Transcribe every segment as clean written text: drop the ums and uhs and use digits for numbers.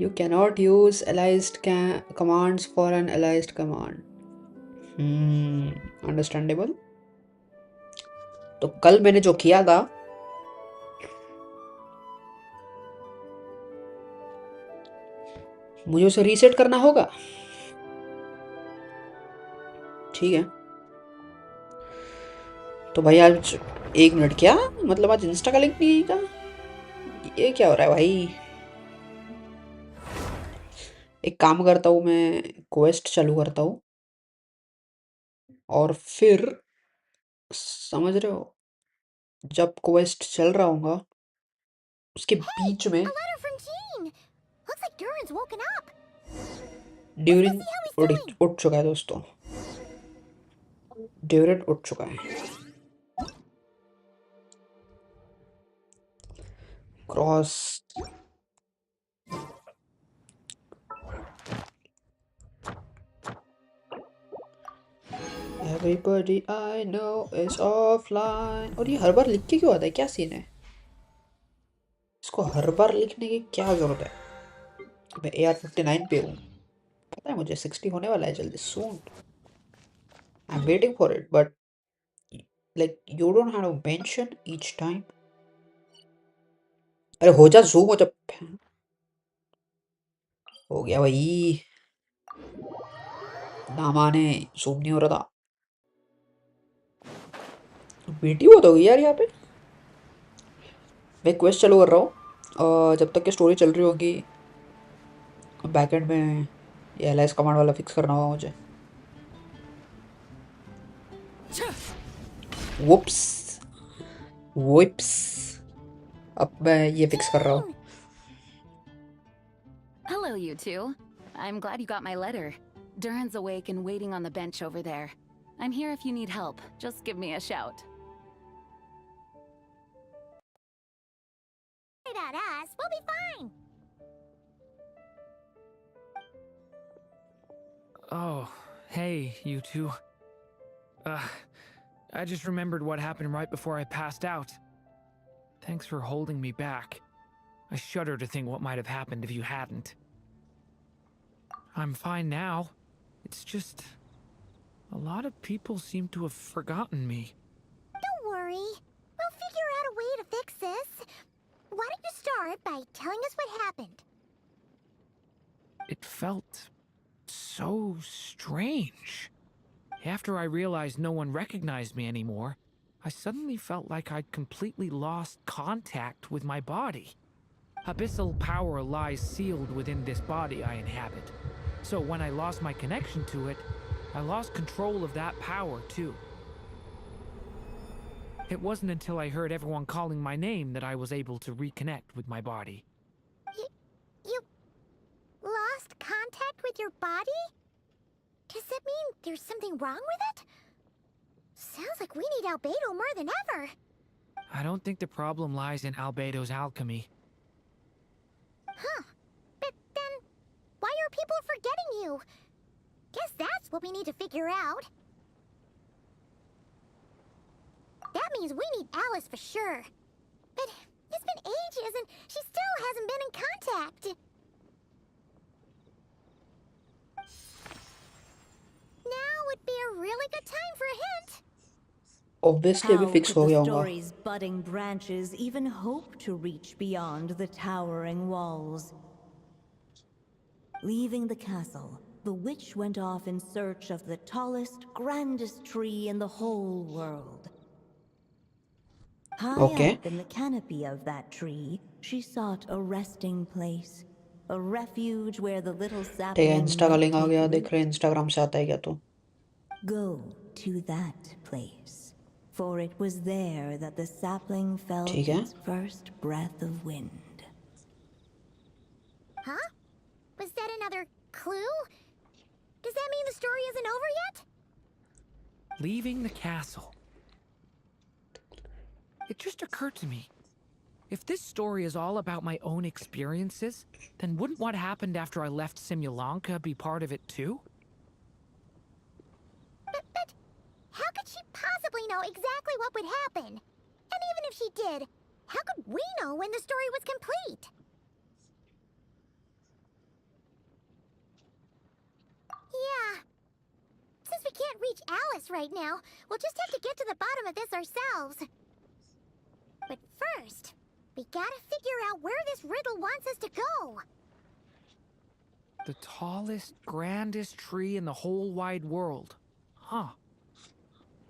You cannot use aliased commands for an aliased command. Understandable. तो कल मैंने जो किया था मुझे उसे रीसेट करना होगा. ठीक है. तो भाई आज 1 मिनट क्या मतलब आज इंस्टा का लिंक नहीं था. ये क्या हो रहा है भाई. एक काम करता हूँ मैं क्वेस्ट चालू करता हूँ और फिर समझ रहे हो जब क्वेस्ट चल रहा होगा उसके बीच में ड्यूरिन उठ चुका है दोस्तों. ड्यूरिन उठ चुका है. Cross Everybody I know is offline. और ये हर बार लिख के क्यों आता है. क्या सीन है. इसको हर बार लिखने की क्या जरूरत है. मैं AR-59 पे हूँ. पता है मुझे 60 होने वाला है जल्दी. सून I'm waiting for it but like you don't have to mention each time. अरे हो जा जूम हो जा. हो गया भाई. ना माने जूम नहीं हो रहा था. बेटी बहुत हो गई यार यहाँ पे. मैं क्वेस्ट चालू कर रहा हूँ और जब तक की स्टोरी चल रही होगी बैकएंड में ये एलआईएस कमांड वाला फिक्स करना होगा मुझे. वुप्स वुप्स. अब मैं ये फिक्स कर रहा हूँ. Hello, you two. I'm glad you got my letter. Durin's awake and waiting on the bench over there. I'm here if you need help. Just give me a shout. Worry about us. We'll be fine. Oh, hey, you two. I just remembered what happened right before I passed out. Thanks for holding me back. I shudder to think what might have happened if you hadn't. I'm fine now. It's just... a lot of people seem to have forgotten me. Don't worry. We'll figure out a way to fix this. Why don't you start by telling us what happened? It felt... so strange. After I realized no one recognized me anymore, I suddenly felt like I'd completely lost contact with my body. Abyssal power lies sealed within this body I inhabit. So when I lost my connection to it, I lost control of that power too. It wasn't until I heard everyone calling my name that I was able to reconnect with my body. You lost contact with your body? Does that mean there's something wrong with it? Sounds like we need Albedo more than ever. I don't think the problem lies in Albedo's alchemy. Huh. But then, why are people forgetting you? Guess that's what we need to figure out. That means we need Alice for sure. But it's been ages and she still hasn't been in contact. Now would be a really good time for a hint. Obviously अभी How fix could हो the गया होगा. story's budding branches even hope to reach beyond the towering walls? Leaving the castle, the witch went off in search of the tallest, grandest tree in the whole world. High Okay. up in the canopy of that tree, she sought a resting place. A refuge where the little ठीक है. sapling Insta का might link आ take गया. root. देख रहे Instagram से आता है क्या तो. Go to that place, for it was there that the sapling felt ठीक है. its first breath of wind. Huh? Was that another clue? Does that mean the story isn't over yet? Leaving the castle. It just occurred to me. If this story is all about my own experiences, then wouldn't what happened after I left Simulanka be part of it too? But how could she possibly know exactly what would happen? And even if she did, how could we know when the story was complete? Yeah. Since we can't reach Alice right now, we'll just have to get to the bottom of this ourselves. But first, we gotta figure out where this riddle wants us to go. The tallest, grandest tree in the whole wide world. Huh.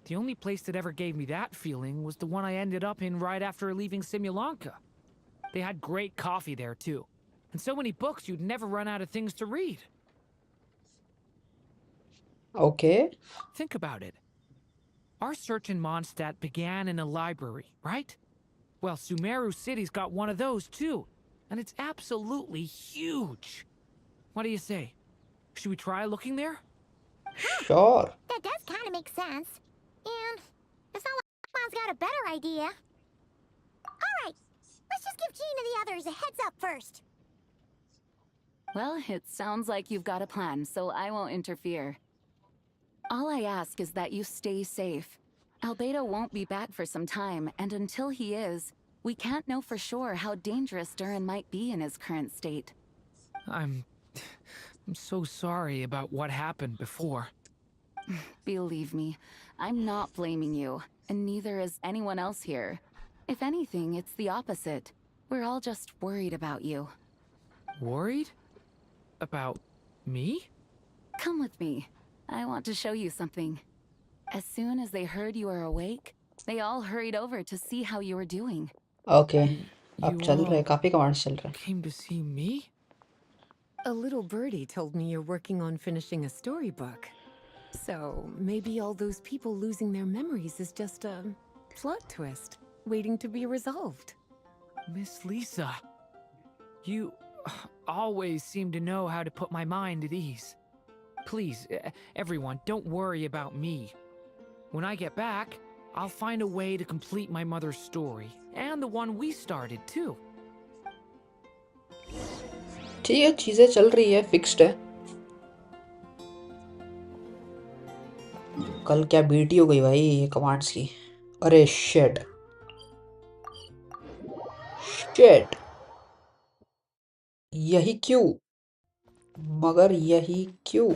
The only place that ever gave me that feeling was the one I ended up in right after leaving Simulanka. They had great coffee there, too. And so many books you'd never run out of things to read. Okay. Think about it. Our search in Mondstadt began in a library, right? Well, Sumeru City's got one of those, too. And it's absolutely huge. What do you say? Should we try looking there? Sure. That does kind of make sense. And it's not like Mom's got a better idea. Alright, let's just give Jean and the others a heads up first. Well, it sounds like you've got a plan, so I won't interfere. All I ask is that you stay safe. Albedo won't be back for some time, and until he is, we can't know for sure how dangerous Durin might be in his current state. I'm so sorry about what happened before. Believe me, I'm not blaming you, and neither is anyone else here. If anything, it's the opposite. We're all just worried about you. Worried? About me? Come with me. I want to show you something. As soon as they heard you were awake, they all hurried over to see how you were doing. Okay. अब You चल रहे all काफी commands चल रहे came to see me? A little birdie told me you're working on finishing a storybook. So maybe all those people losing their memories is just a plot twist waiting to be resolved. Miss Lisa, you always seem to know how to put my mind at ease. Please, everyone, don't worry about me. When I get back, I'll find a way to complete my mother's story, and the one we started, too. ठीक है चीजें चल रही है fixed है कल क्या BT हो गई भाई ये कमांड्स की अरे शिट शिट यही क्यों मगर यही क्यों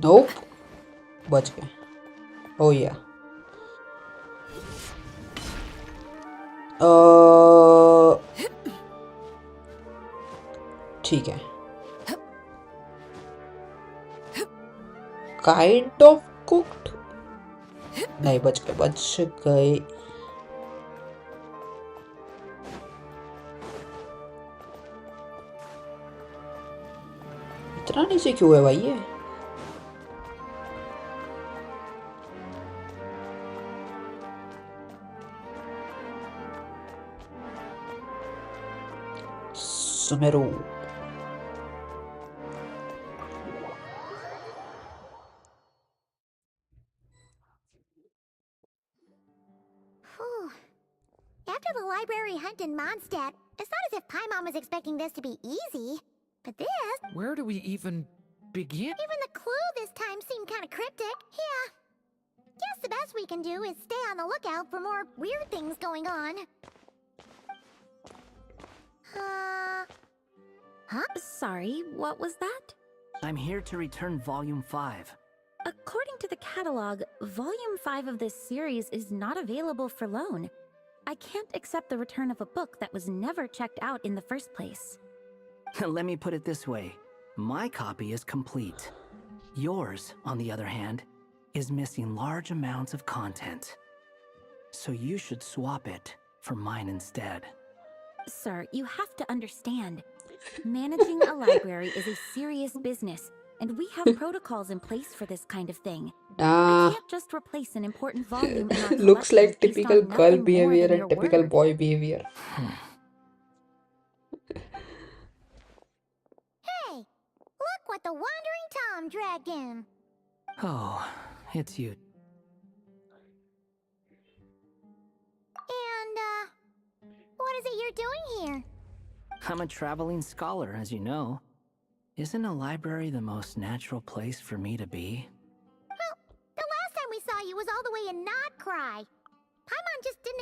नोप बच गए ओ या ठीक है काइंड ऑफ कुक्ड नहीं बच गए इतना नीचे क्यों है भाई ये Sumeru Whew. After the library hunt in Mondstadt, it's not as if Paimon was expecting this to be easy. But this, Where do we even begin? even the clue this time seemed kind of cryptic. Yeah. Guess the best we can do is stay on the lookout for more weird things going on. Sorry, what was that? I'm here to return Volume 5. According to the catalog, Volume 5 of this series is not available for loan. I can't accept the return of a book that was never checked out in the first place. Let me put it this way. My copy is complete. Yours, on the other hand, is missing large amounts of content. So you should swap it for mine instead. Sir, you have to understand. Managing a library is a serious business, and we have protocols in place for this kind of thing. I can't just replace an important volume in our looks collection like based typical on girl nothing more behavior than and your typical word. boy behavior Hey, look what the Wandering Tom dragged in. Oh, it's you. And, what is it you're doing here? I'm a traveling scholar, as you know. Isn't a library the most natural place for me to be?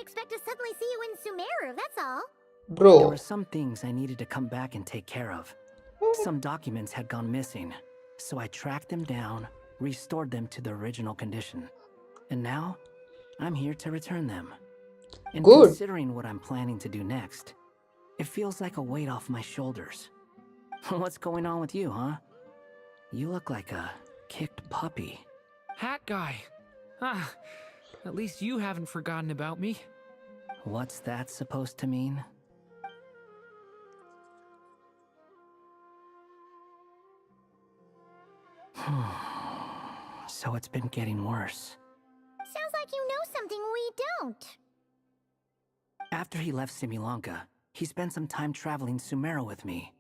expect to suddenly see you in Sumeru, that's all. There Bro. were some things I needed to come back and take care of. Some documents had gone missing, so I tracked them down, restored them to the original condition. And now, I'm here to return them. And Good. considering what I'm planning to do next, it feels like a weight off my shoulders. What's going on with you, huh? You look like a kicked puppy. Hat guy. Ah, at least you haven't forgotten about me. What's that supposed to mean? So it's been getting worse. Sounds like you know something we don't. After he left Simulanka, he spent some time traveling Sumeru with me.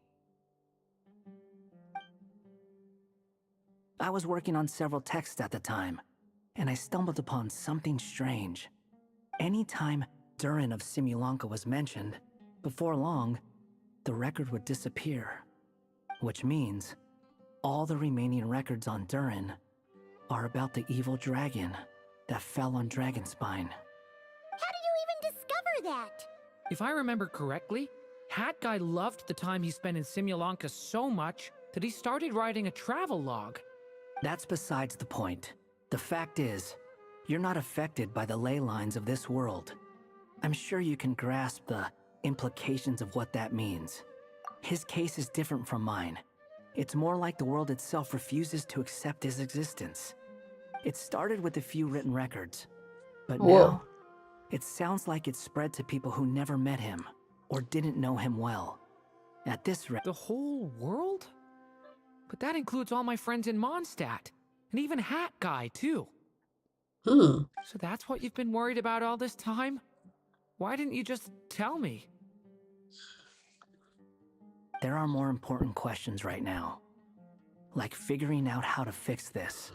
I was working on several texts at the time, and I stumbled upon something strange. Anytime Durin of Simulanka was mentioned, before long, the record would disappear. Which means, all the remaining records on Durin are about the evil dragon that fell on Dragonspine. How did you even discover that? If I remember correctly, Hat Guy loved the time he spent in Simulanka so much that he started writing a travel log. That's besides the point. The fact is, you're not affected by the ley lines of this world. I'm sure you can grasp the implications of what that means. His case is different from mine. It's more like the world itself refuses to accept his existence. It started with a few written records, but now it sounds like it's spread to people who never met him or didn't know him well. At this rate, The whole world? But that includes all my friends in Mondstadt, and even Hat Guy, too. Hmm. So that's what you've been worried about all this time? Why didn't you just tell me? there are more important questions right now, like figuring out how to fix this.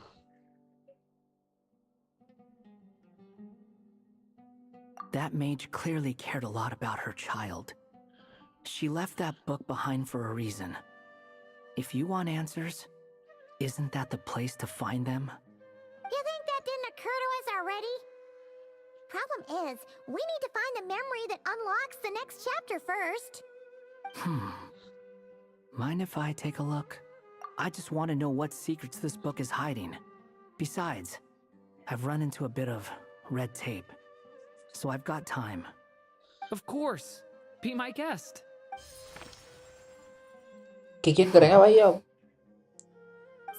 That mage clearly cared a lot about her child. She left that book behind for a reason. If you want answers, isn't that the place to find them? You think that didn't occur to us already? Problem is, we need to find the memory that unlocks the next chapter first. Mind if I take a look? I just want to know what secrets this book is hiding. Besides, I've run into a bit of red tape, so I've got time. Of course. Be my guest. Kick in करेंगे भाई अब.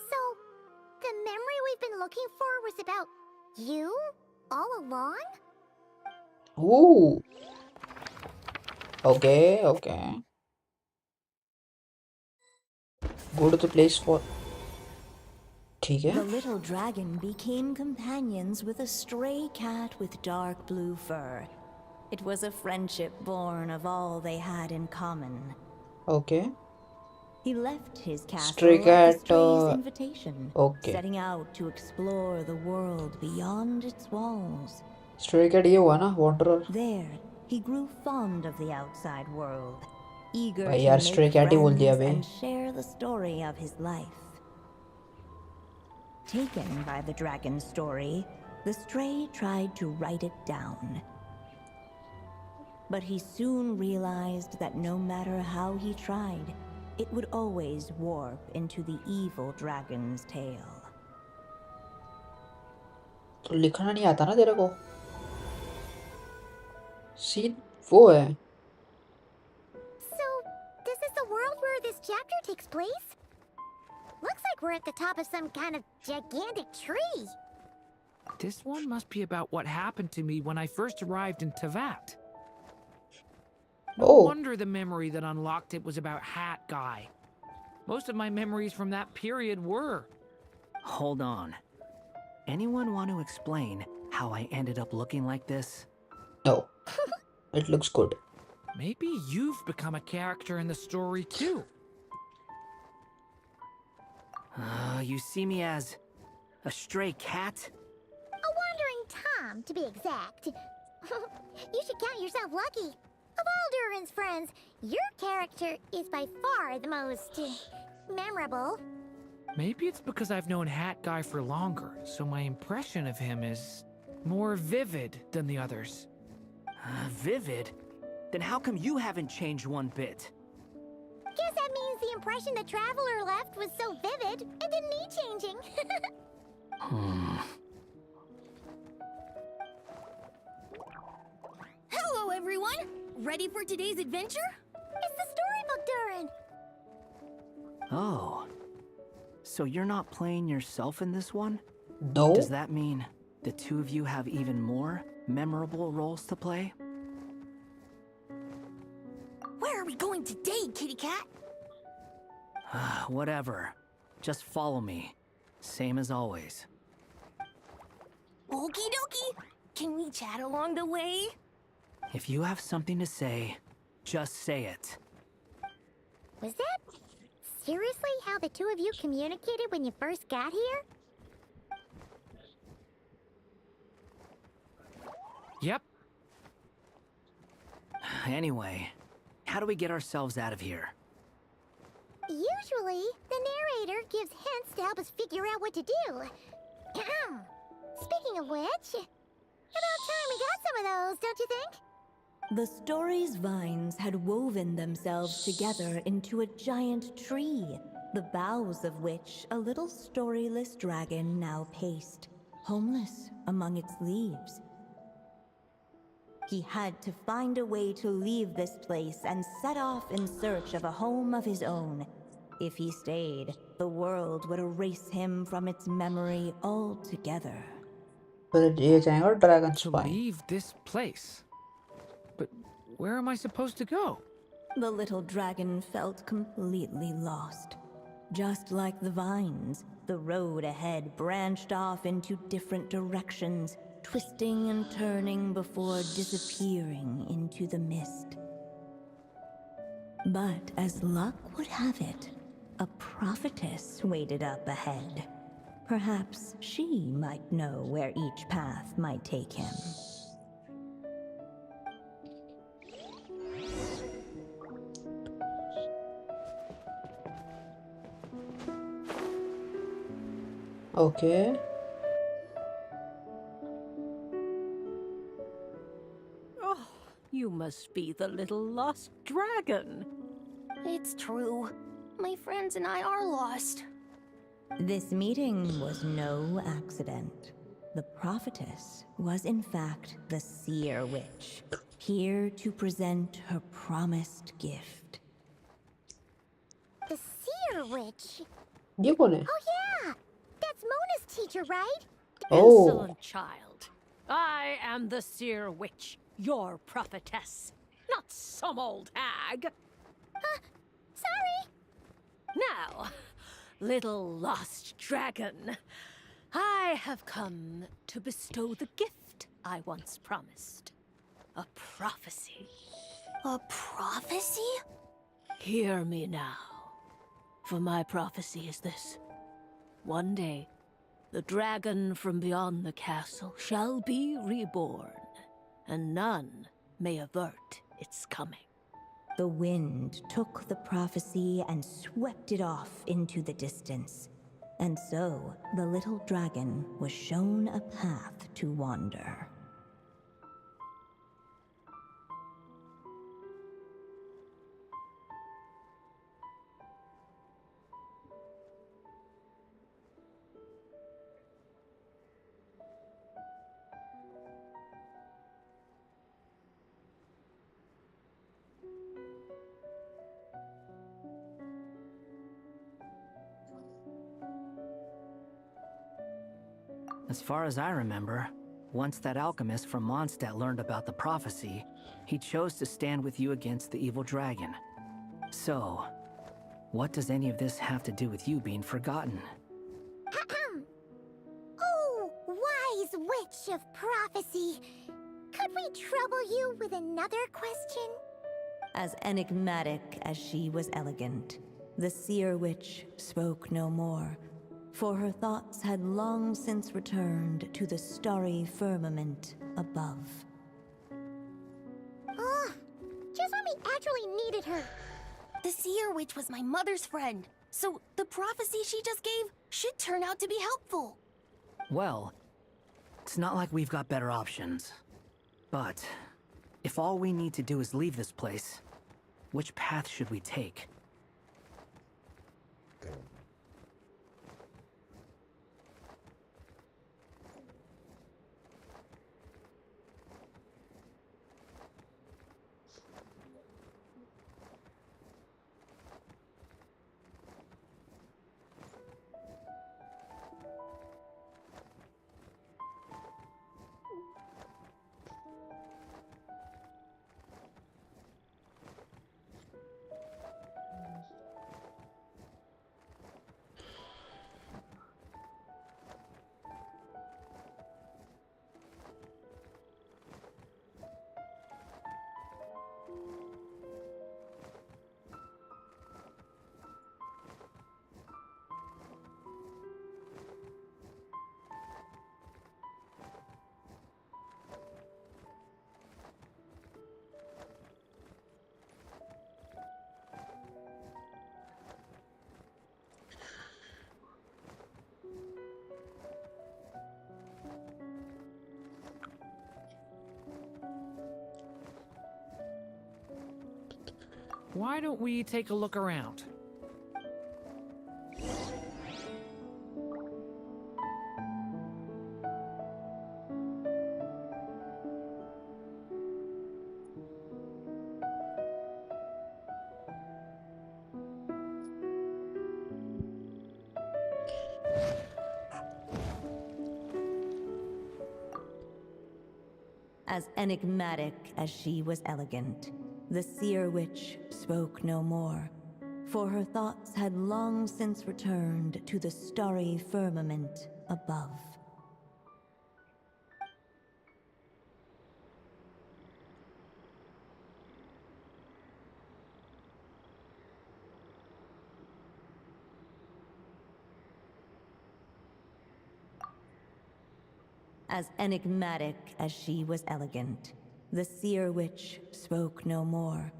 So, the memory we've been looking for was about you all along? Ooh. Okay, okay. Go to the place for. ठीक The है. little dragon became companions with a stray cat with dark blue fur. It was a friendship born of all they had in common. Okay. He left his castle Stray at cat, the stray's invitation, okay. setting out to explore the world beyond its walls. Stray cat ये हुआ ना wanderer. There, he grew fond of the outside world, eager भाई to यार make stray cat ही बोल दिया friends bay. and share the story of his life. Taken by the dragon's story, the stray tried to write it down. But he soon realized that no matter how he tried, it would always warp into the evil dragon's tale. तो लिखना नहीं आता ना तेरे को. Scene वो है. So, this is the world where this chapter takes place? Looks like we're at the top of some kind of gigantic tree. This one must be about what happened to me when I first arrived in Tevat. No Oh. wonder the memory that unlocked it was about Hat Guy. Most of my memories from that period were. Hold on. Anyone want to explain how I ended up looking like this? No. It looks good. Maybe you've become a character in the story too. You see me as a stray cat? A wandering Tom, to be exact. You should count yourself lucky. Of all Durin's friends, your character is by far the most memorable. Maybe it's because I've known Hat Guy for longer, so my impression of him is more vivid than the others. Vivid? Then how come you haven't changed one bit? Guess that means the impression the traveler left was so vivid, it didn't need changing. Hello, everyone! Ready for today's adventure? It's the storybook, Durin. Oh. So you're not playing yourself in this one? No. Does that mean the two of you have even more memorable roles to play? Where are we going today, kitty cat? Whatever. Just follow me. Same as always. Okie dokie! Can we chat along the way? If you have something to say, just say it. Was that seriously how the two of you communicated when you first got here? Yep. Anyway, how do we get ourselves out of here? Usually, the narrator gives hints to help us figure out what to do. Speaking of which, about time we got some of those, don't you think? The story's vines had woven themselves together into a giant tree, the boughs of which a little storyless dragon now paced, homeless among its leaves. He had to find a way to leave this place and set off in search of a home of his own. If he stayed, the world would erase him from its memory altogether. फिर ये जाएगा dragon To spine. leave this place. But where am I supposed to go? The little dragon felt completely lost. Just like the vines, the road ahead branched off into different directions, twisting and turning before disappearing into the mist. But as luck would have it, a prophetess waited up ahead. Perhaps she might know where each path might take him. Okay. Oh, you must be the little lost dragon. It's true. My friends and I are lost. This meeting was no accident. The prophetess was in fact the seer witch, here to present her promised gift. The seer witch. ये कौन है? Oh yeah, that's Mona's teacher, right? Oh. Insolent child. I am the seer witch, your prophetess, not some old hag. Sorry. Now, little lost dragon, I have come to bestow the gift I once promised. A prophecy. A prophecy? Hear me now, for my prophecy is this. One day, the dragon from beyond the castle shall be reborn, and none may avert its coming. The wind took the prophecy and swept it off into the distance. And so, the little dragon was shown a path to wander. As far as I remember, once that alchemist from Mondstadt learned about the prophecy, he chose to stand with you against the evil dragon. So, what does any of this have to do with you being forgotten? Oh, wise witch of prophecy. Could we trouble you with another question? As enigmatic as she was elegant, the seer witch spoke no more, for her thoughts had long since returned to the starry firmament above. Just when we actually needed her. The seer witch was my mother's friend, so the prophecy she just gave should turn out to be helpful. Well, it's not like we've got better options. But If all we need to do is leave this place, which path should we take? Why don't we take a look around? As enigmatic as she was elegant, the seer witch spoke no more, for her thoughts had long since returned to the starry firmament above. As enigmatic as she was elegant, the seer witch spoke no more,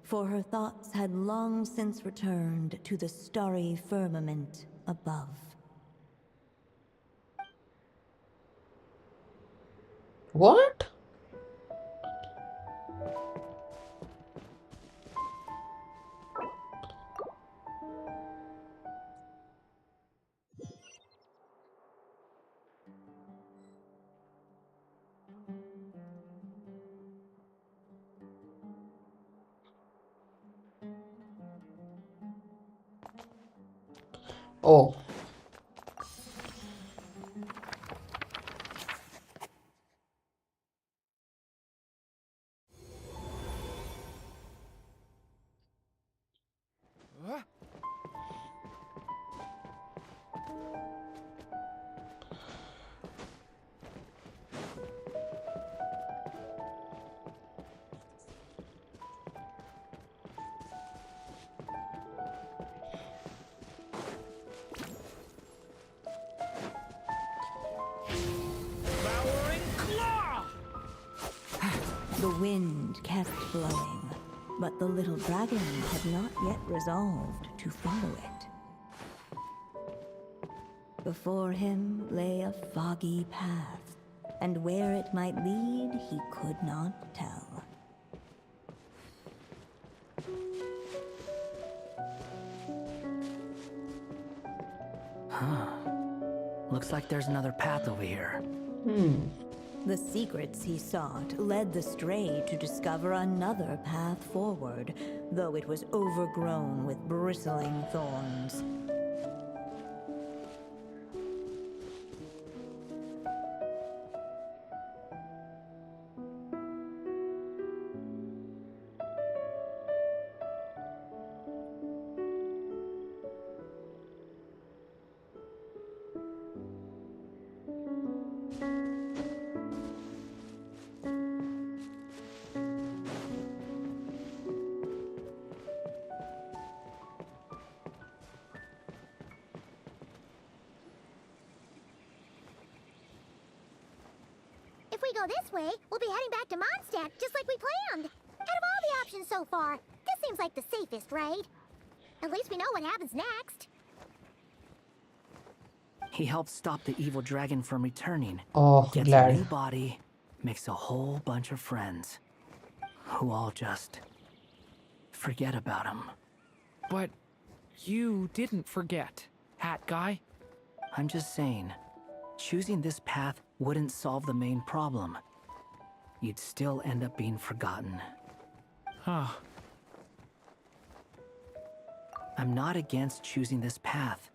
for her thoughts had long since returned to the starry firmament above. What? Oh. The wind kept blowing, but the little dragon had not yet resolved to follow it. Before him lay a foggy path, and where it might lead he could not tell. Looks like there's another path over here. The secrets he sought led the stray to discover another path forward, though it was overgrown with bristling thorns. If we go this way, we'll be heading back to Mondstadt, just like we planned. Out of all the options so far, this seems like the safest, right? At least we know what happens next. He helped stop the evil dragon from returning. Oh, Gets a glad. new body, makes a whole bunch of friends. who all just forget about him. But you didn't forget, Hat Guy. I'm just saying, choosing this path wouldn't solve the main problem. You'd still end up being forgotten. Huh. I'm not against choosing this path.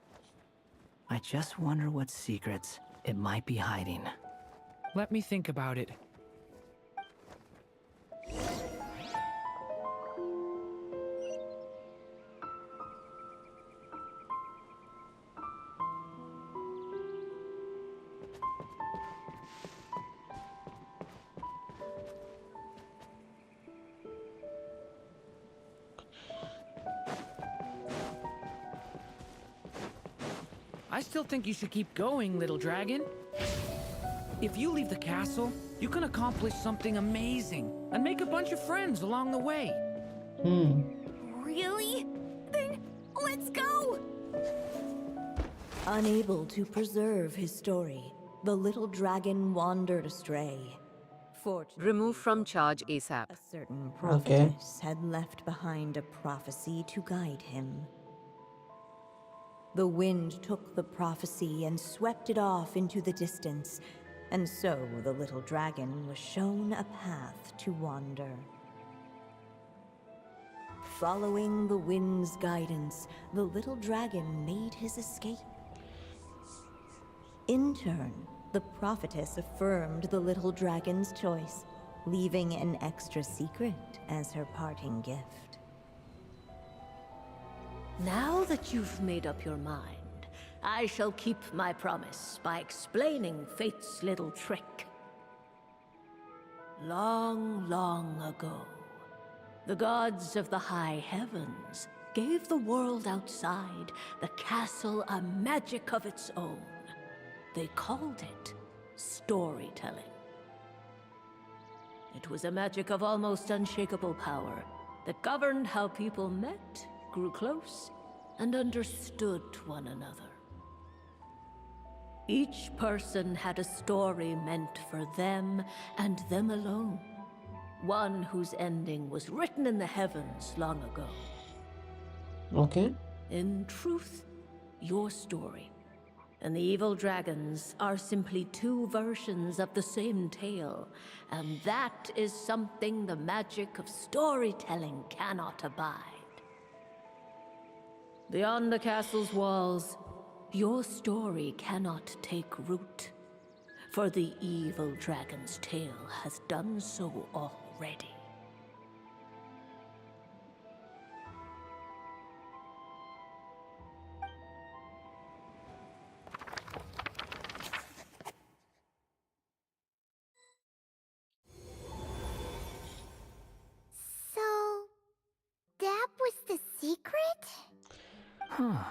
I just wonder what secrets it might be hiding. Let me think about it. I still think you should keep going, little dragon. If you leave the castle, you can accomplish something amazing and make a bunch of friends along the way. Really? Then let's go! Unable to preserve his story, the little dragon wandered astray. Fortunately, Remove from charge ASAP. a certain prophetess had left behind a prophecy to guide him. The wind took the prophecy and swept it off into the distance, and so the little dragon was shown a path to wander. Following the wind's guidance, the little dragon made his escape. In turn, the prophetess affirmed the little dragon's choice, leaving an extra secret as her parting gift. Now that you've made up your mind, I shall keep my promise by explaining Fate's little trick. Long, long ago, the gods of the high heavens gave the world outside the castle a magic of its own. They called it storytelling. It was a magic of almost unshakable power that governed how people met, grew close, and understood one another. Each person had a story meant for them and them alone. One whose ending was written in the heavens long ago. Okay. In truth, your story and the evil dragons are simply two versions of the same tale, and that is something the magic of storytelling cannot abide. Beyond the castle's walls, your story cannot take root, for the evil dragon's tale has done so already. So, that was the secret? Huh.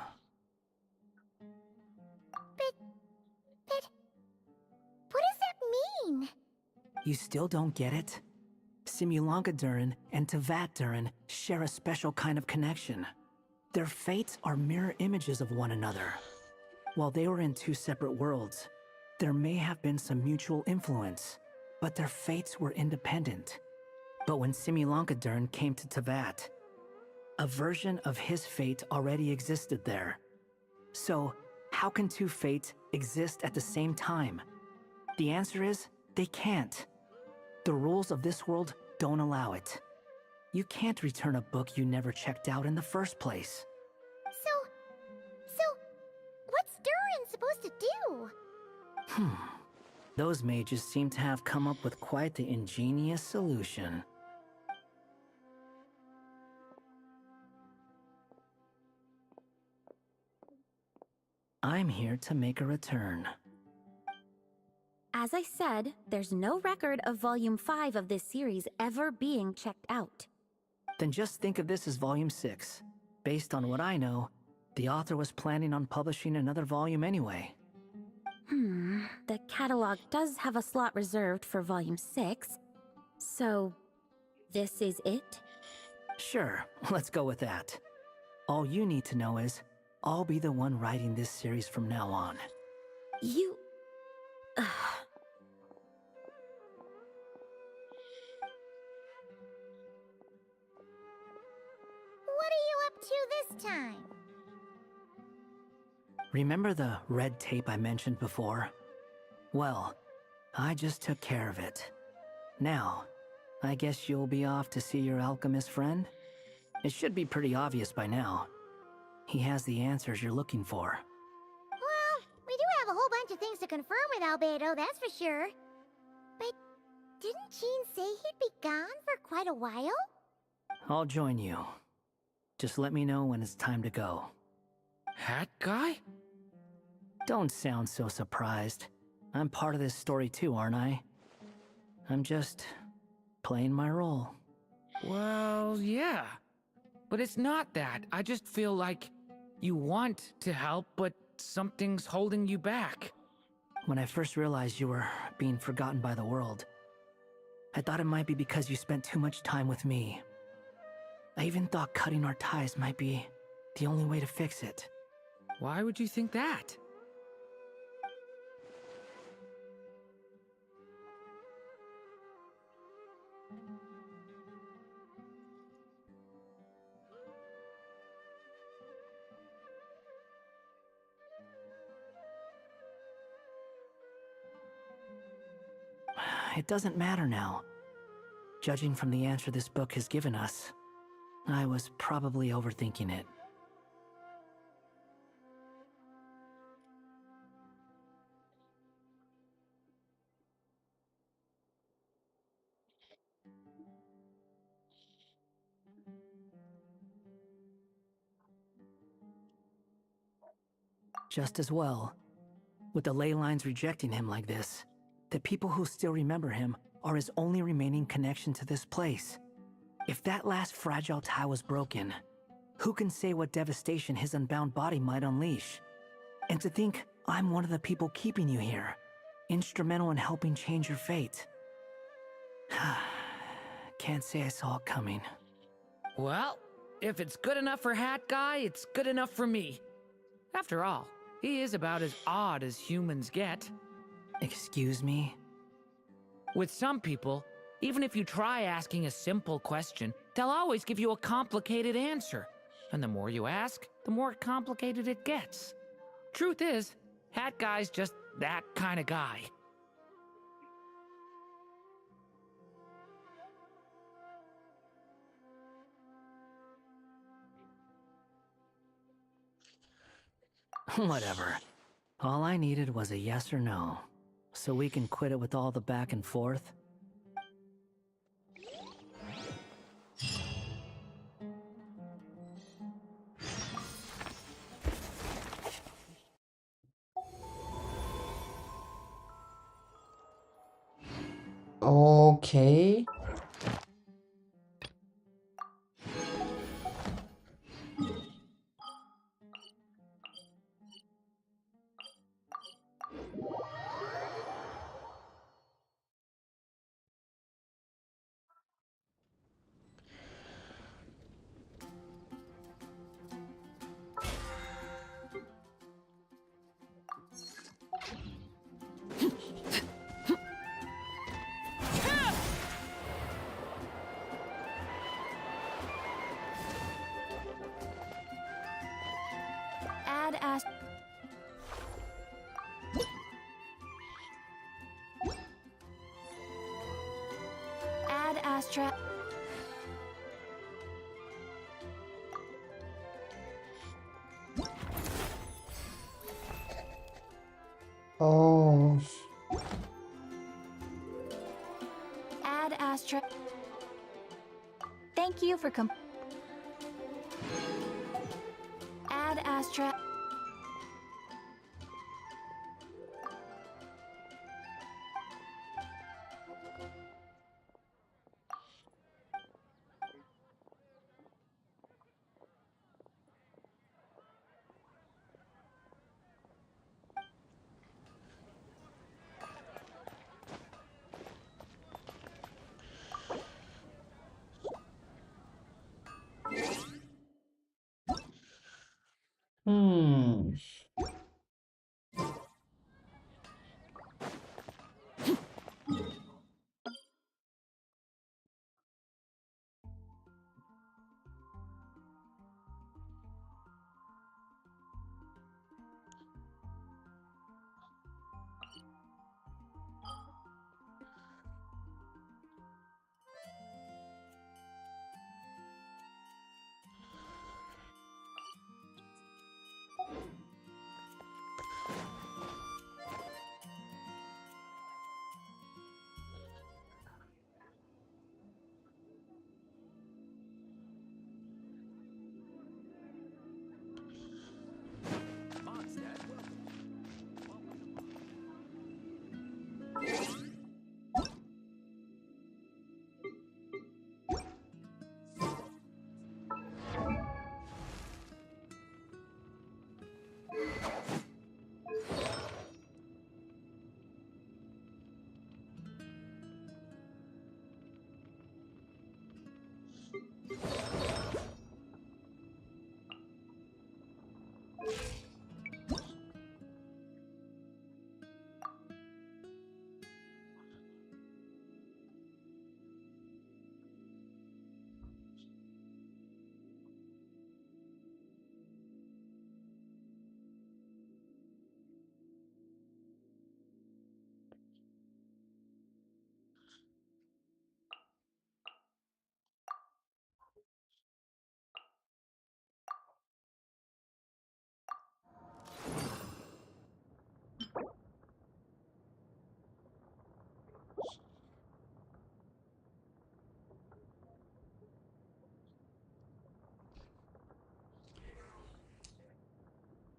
But what does that mean? You still don't get it? Simulanka Durin and Tevat Durin share a special kind of connection. Their fates are mirror images of one another. While they were in two separate worlds, there may have been some mutual influence, but their fates were independent. But when Simulanka Durin came to Tevat, a version of his fate already existed there. So, how can two fates exist at the same time? The answer is, they can't. The rules of this world don't allow it. You can't return a book you never checked out in the first place. So, what's Durin supposed to do? Those mages seem to have come up with quite the ingenious solution. I'm here to make a return. As I said, there's no record of Volume 5 of this series ever being checked out. Then just think of this as Volume 6. Based on what I know, the author was planning on publishing another volume anyway. The catalog does have a slot reserved for Volume 6. So, this is it? Sure, let's go with that. All you need to know is, I'll be the one writing this series from now on. You... to this time? Remember the red tape I mentioned before? Well, I just took care of it. Now, I guess you'll be off to see your alchemist friend? It should be pretty obvious by now. He has the answers you're looking for. Well, we do have a whole bunch of things to confirm with Albedo, that's for sure. But didn't Jean say he'd be gone for quite a while? I'll join you. Just let me know when it's time to go. Hat guy? Don't sound so surprised. I'm part of this story too, aren't I? I'm just playing my role. Well, yeah. But it's not that. I just feel like you want to help, but something's holding you back. When I first realized you were being forgotten by the world, I thought it might be because you spent too much time with me. I even thought cutting our ties might be the only way to fix it. Why would you think that? It doesn't matter now. Judging from the answer this book has given us, I was probably overthinking it. Just as well. With the ley lines rejecting him like this, the people who still remember him are his only remaining connection to this place. If that last fragile tie was broken, who can say what devastation his unbound body might unleash? And to think I'm one of the people keeping you here, instrumental in helping change your fate. Can't say I saw it coming. Well, if it's good enough for Hat Guy, it's good enough for me. After all, he is about as odd as humans get. Excuse me? With some people, even if you try asking a simple question, they'll always give you a complicated answer. And the more you ask, the more complicated it gets. Truth is, Hat Guy's just that kind of guy. Whatever. All I needed was a yes or no, so we can quit it with all the back and forth. Okay. Add Astra. Oh. Add Astra. Thank you for Add Astra. Hmm.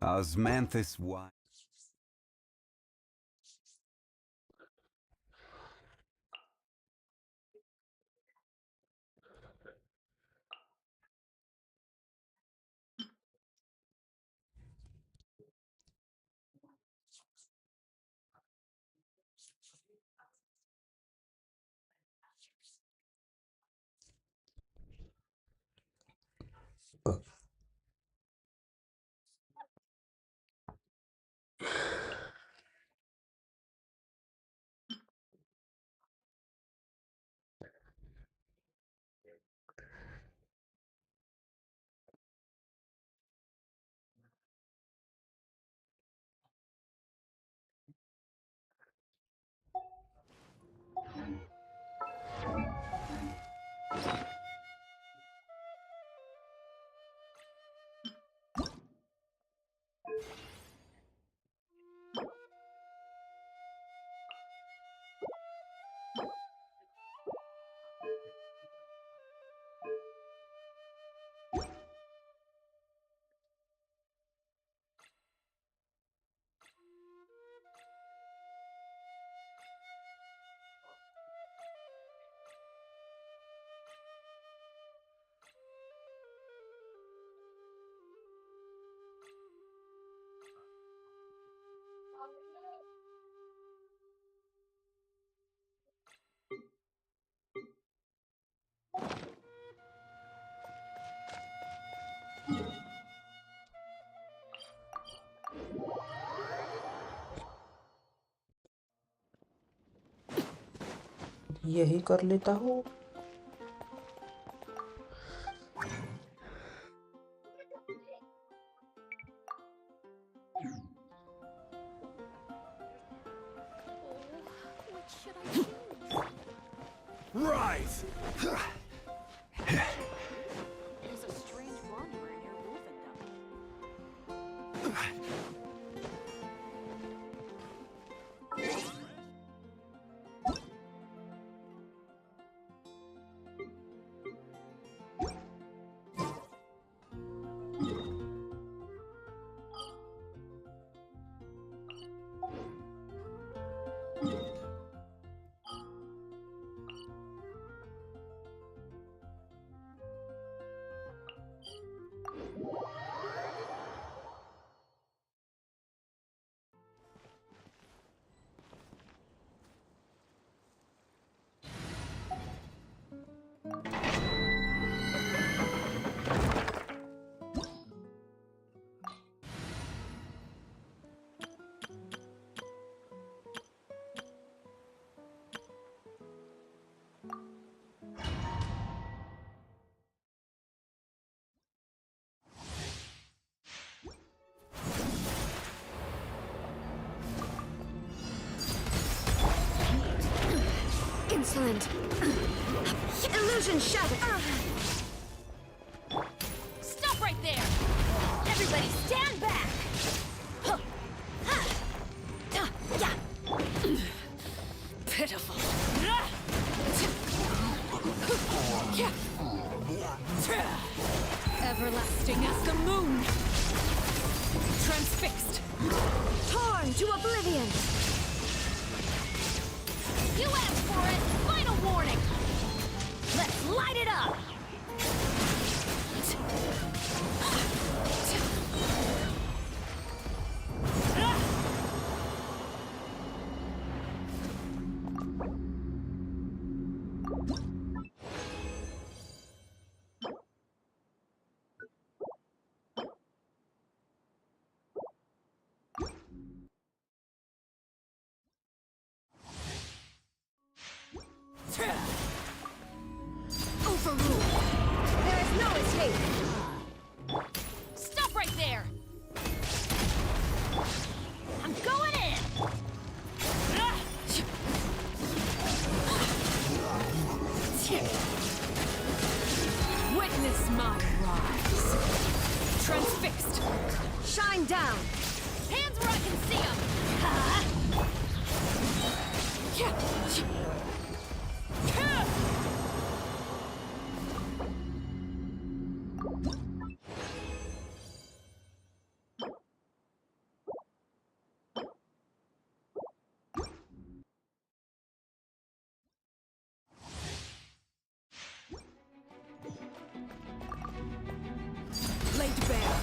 Osmanthus wine. यही कर लेता हूँ। Rise! There's a strange wanderer near Wolfendom. Insolent. Illusion shattered. Stop right there! Everybody stand back! Pitiful. Everlasting as the moon. Transfixed. Torn to oblivion! You asked for it! Final warning! Let's light it up! Overruled! There is no escape! Stop right there! I'm going in! Witness my rise. Transfixed. Shine down! Hands where I can see them! Laid bare.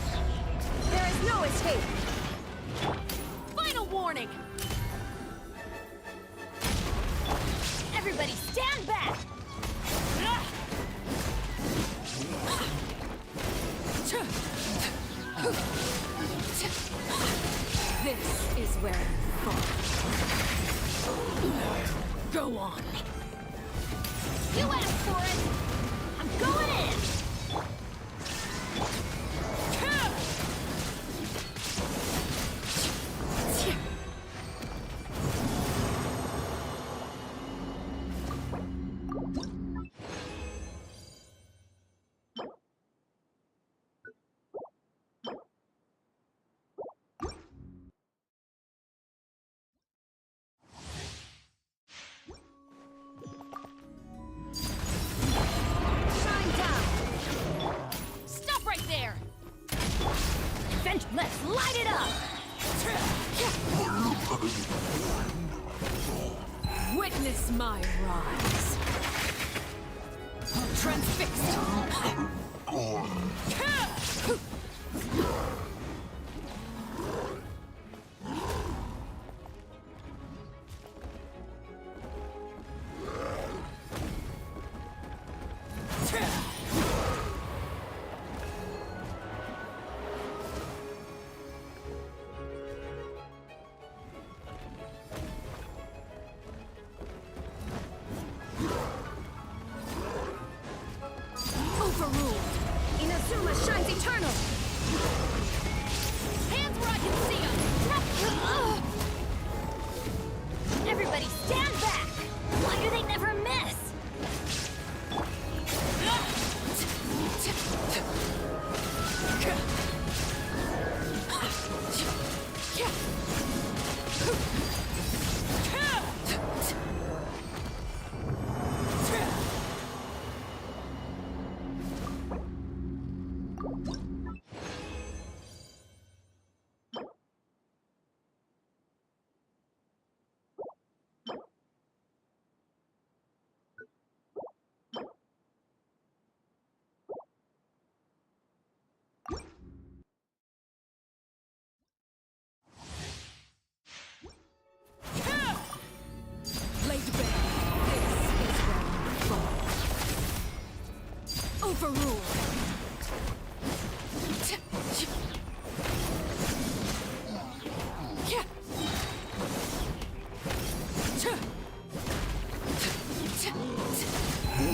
There is no escape. Final warning. Everybody stand back. This is where you fall. Go on. You asked for it. I'm going in. Let's light it up! Witness my rise. Transfixed. Overruled. Inazuma shines eternal. Hands where I can see them. Everybody stand back. Why do they never miss? Overruled.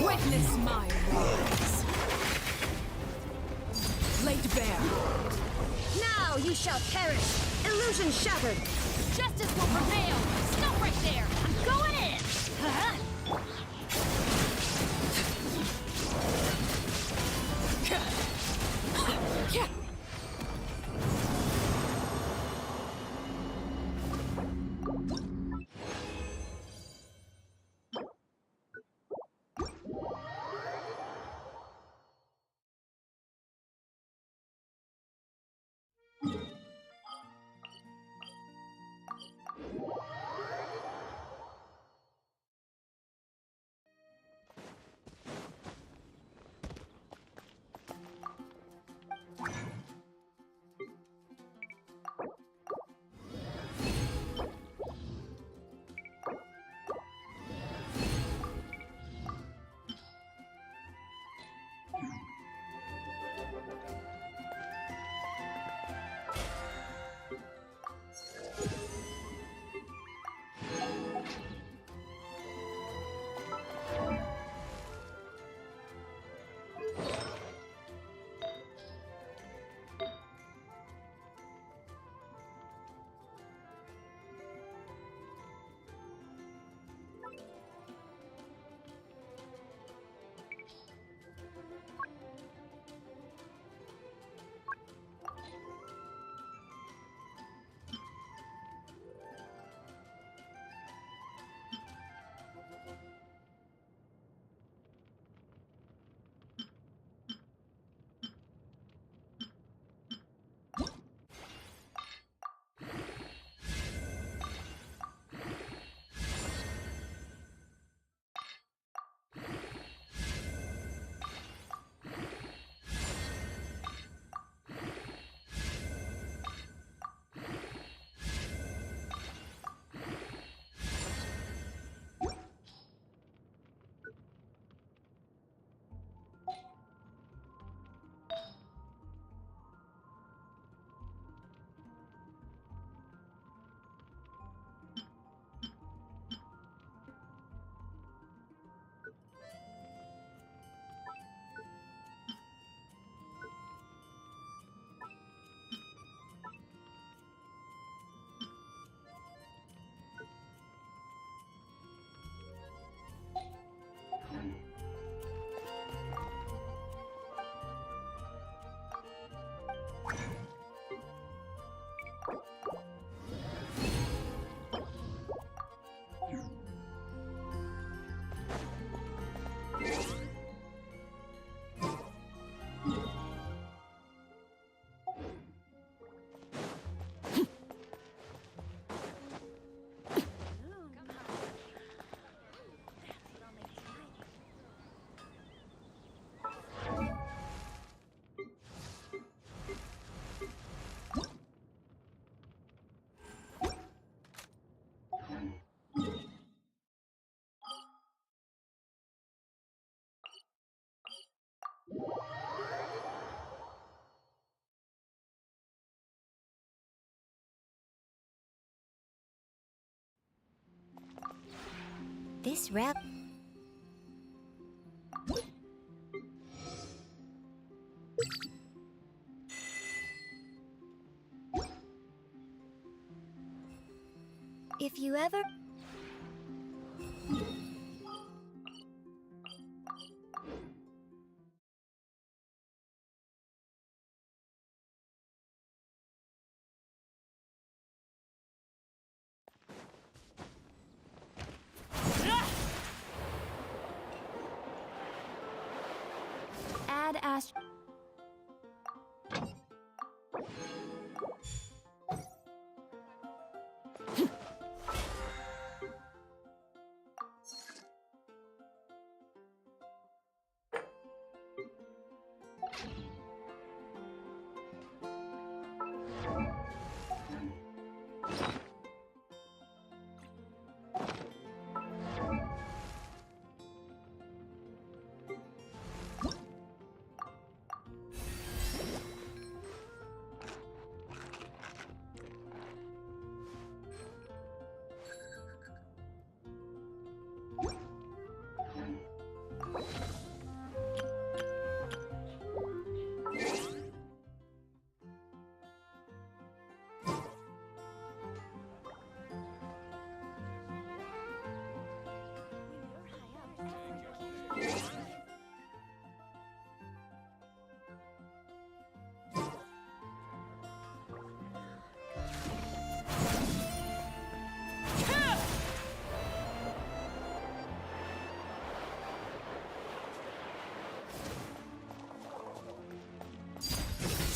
Witness my rise. Laid bare. Now you shall perish. Illusion shattered. Justice will prevail. Stop right there. I'm going in. Yeah. This rep. If you ever... Add Ast...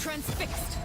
Transfixed!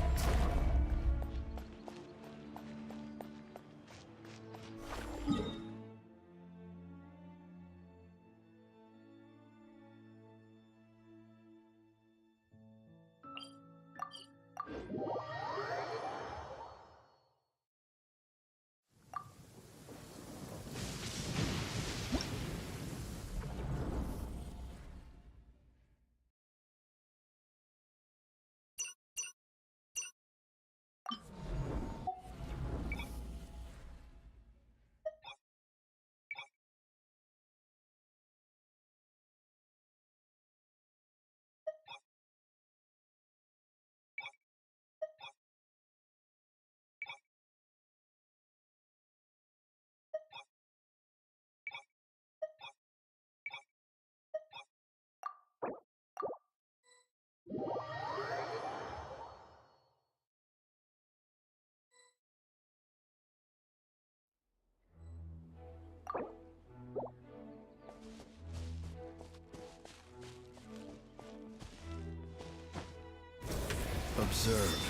Observe.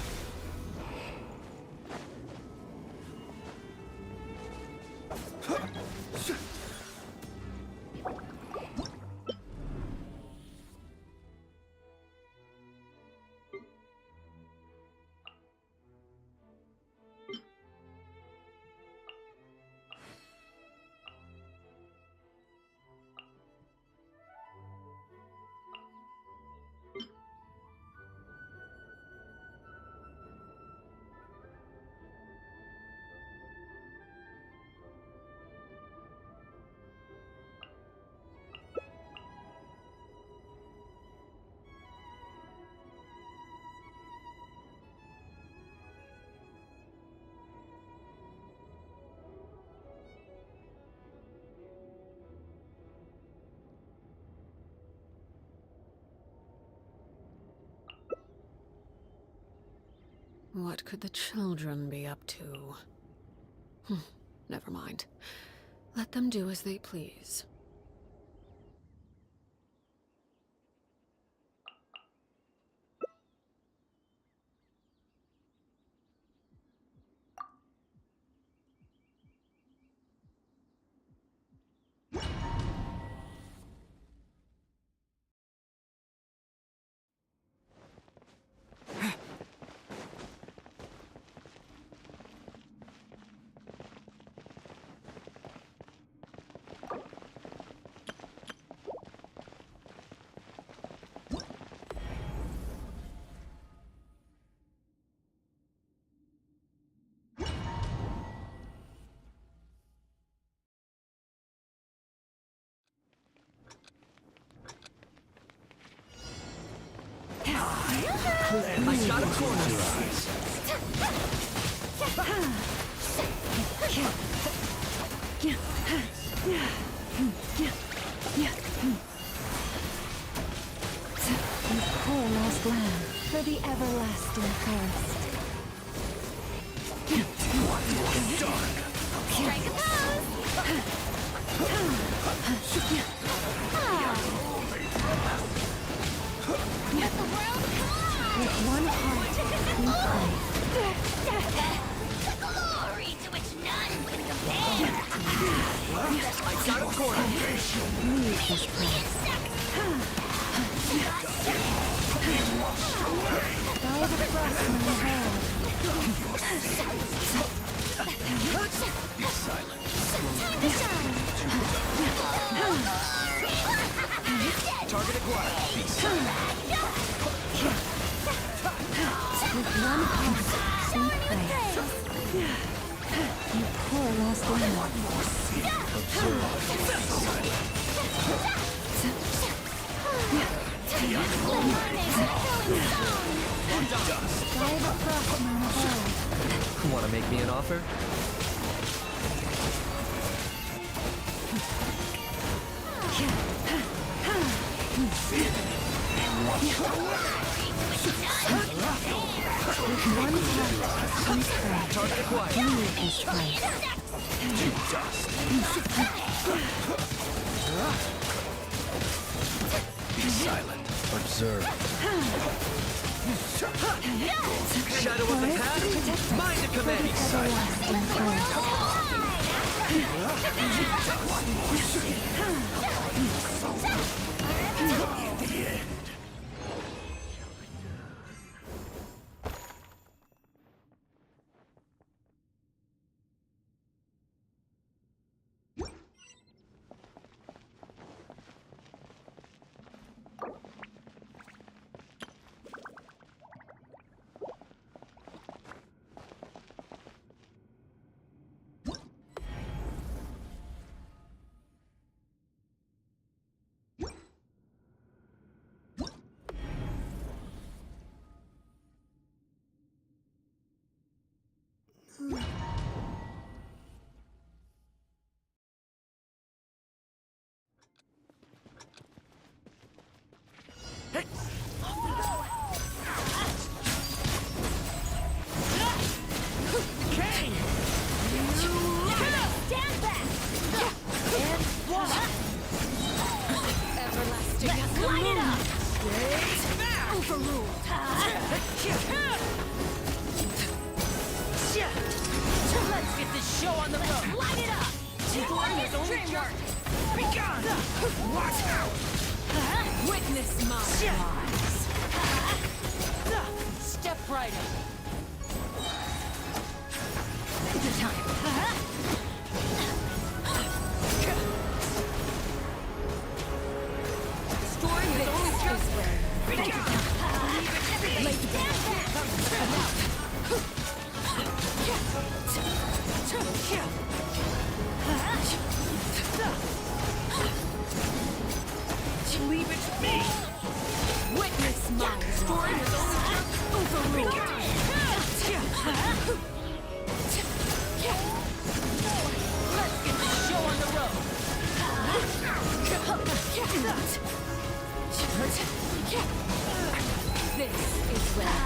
What could the children be up to? Never mind. Let them do as they please. I got a corner. You poor lost lamb for the everlasting forest. Strike a pose! Let the world come! With one heart, we pray. Glory to which none can compare! I got a corner. Leave this place. Guide the frost from the world. Be silent. Time to shine! Target acquired. Be silent. With one heart, we pray. You poor lost lamb. Guide the frost from the world. Want to make me an offer? With one heart, we pray. Target acquired. Leave this place. To dust. Be silent. Observe. Shadow of the past. Mind the command. Be silent. The end. Witness my rise. Step right up. Your time. Story is only just where. Leave it to me. Witness my story is overruled. Let's get the show on the road. This is where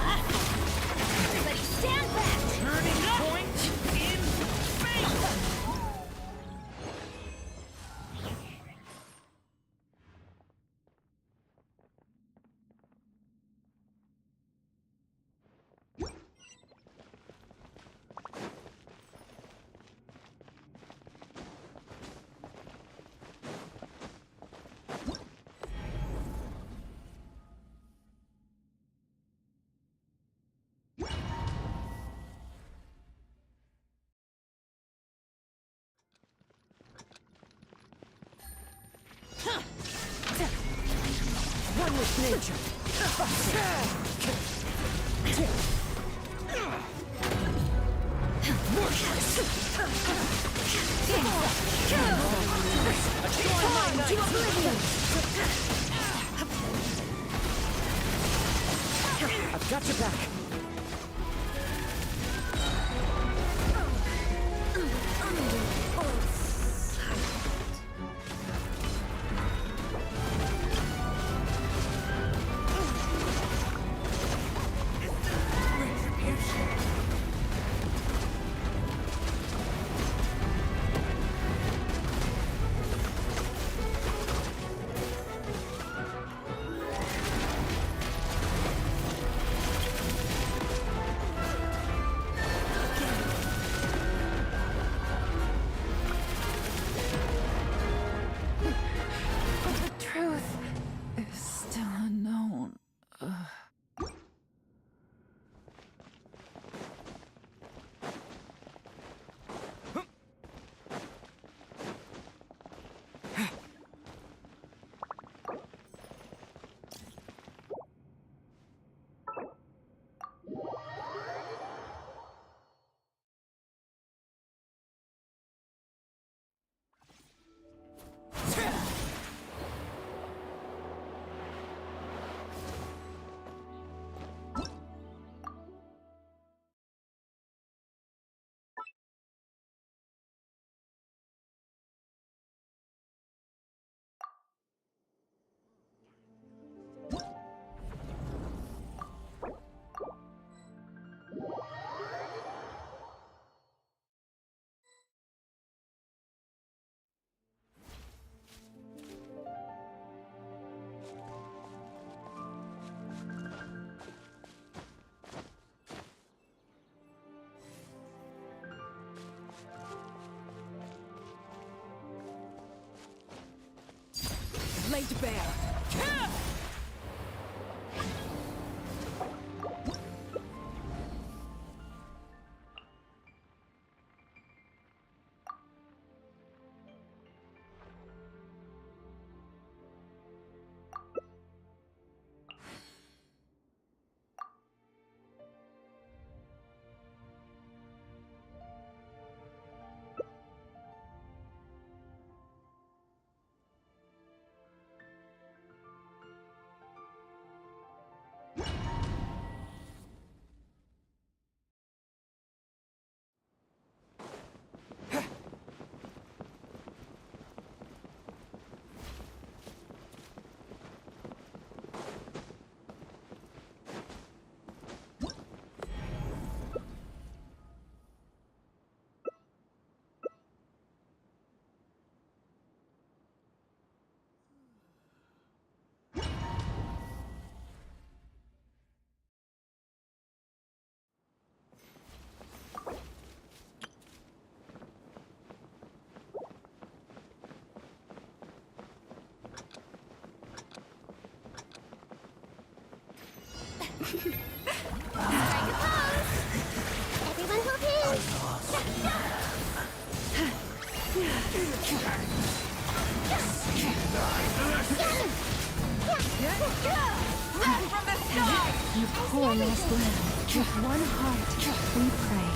everybody stand back. Turning point in fate. One with nature. To oblivion. A Got your back. Laid bare. Everyone hold hands! You poor lost lamb. With one heart, we pray.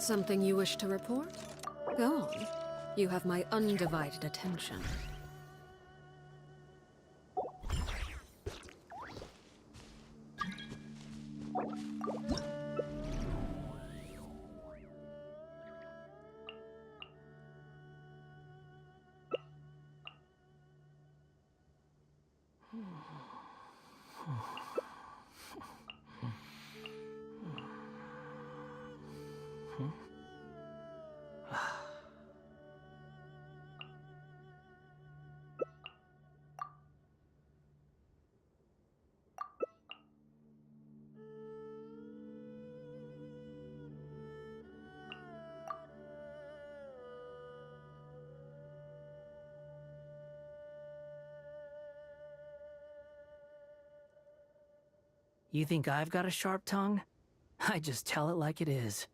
Something you wish to report? Go on. You have my undivided attention. You think I've got a sharp tongue? I just tell it like it is.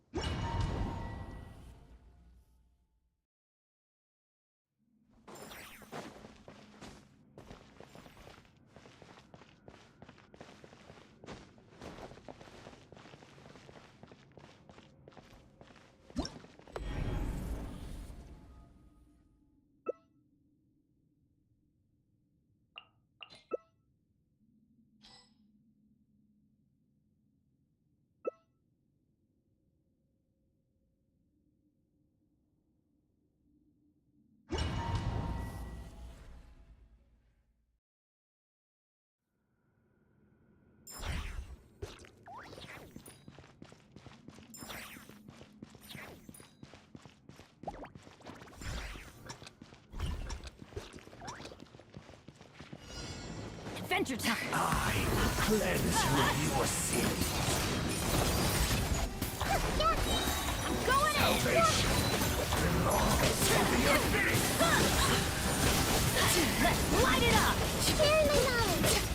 Adventure time! I cleanse your sins. I'm going Salvation belongs to the elite. in! Let's light it up! Share my knowledge!